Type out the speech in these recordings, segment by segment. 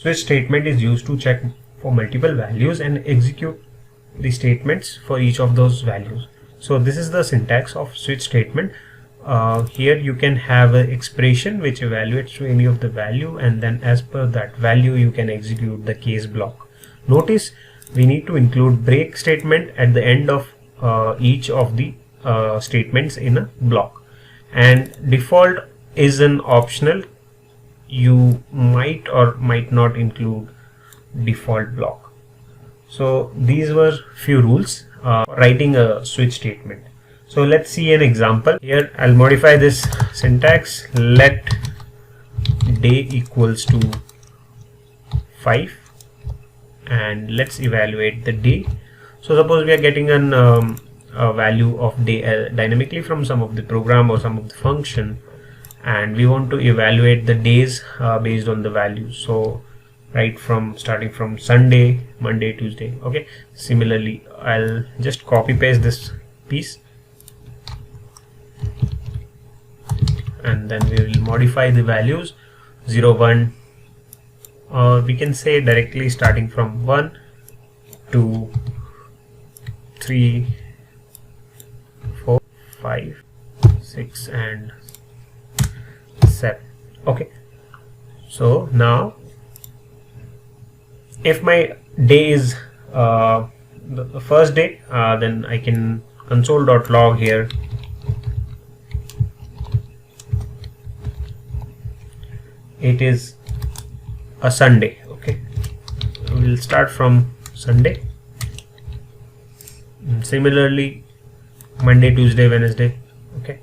Switch statement is used to check for multiple values and execute the statements for each of those values. So this is the syntax of switch statement. Here you can have an expression which evaluates to any of the value, and then as per that value you can execute the case block. Notice we need to include break statement at the end of each of the statements in a block, and default is an optional. You might or might not include default block. So these were few rules writing a switch statement. So let's see an example. Here I'll modify this syntax. Let day equals to 5 and let's evaluate the day. So suppose we are getting a value of day dynamically from some of the program or some of the function, and we want to evaluate the days based on the values. So right from starting from Sunday, Monday, Tuesday. Okay, similarly I'll just copy paste this piece and then we will modify the values 0, 1, or we can say directly starting from 1, 2, 3, 4, 5, 6 and 7. Okay, so now if my day is the first day, then I can console.log here it is a Sunday. Okay, we'll start from Sunday. And similarly Monday, Tuesday, Wednesday. Okay,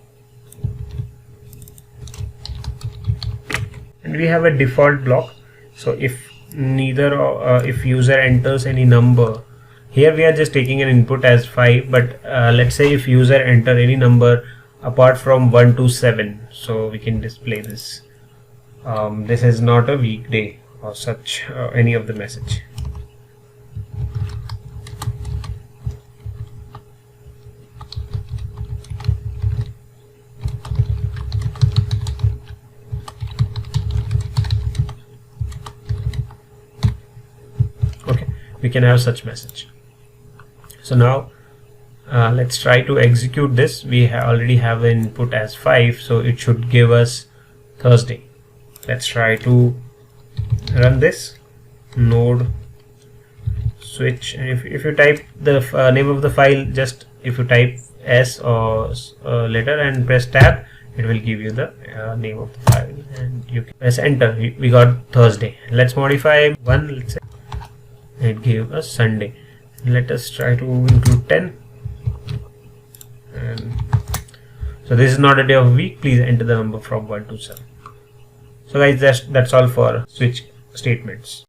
and we have a default block. So if neither if user enters any number, here we are just taking an input as 5, but let's say if user enter any number apart from 1 to 7, so we can display this. This is not a weekday or such any of the message. Okay, we can have such message. So now let's try to execute this. We already have an input as 5, so it should give us Thursday. Let's try to run this node switch, and if you type the name of the file, just if you type S or letter and press tab, it will give you the name of the file, and you can press enter. We got Thursday. Let's modify 1, let's say it gave us Sunday. Let us try to include 10, and so this is not a day of a week. Please enter the number from 1 to 7. So guys, that's all for switch statements.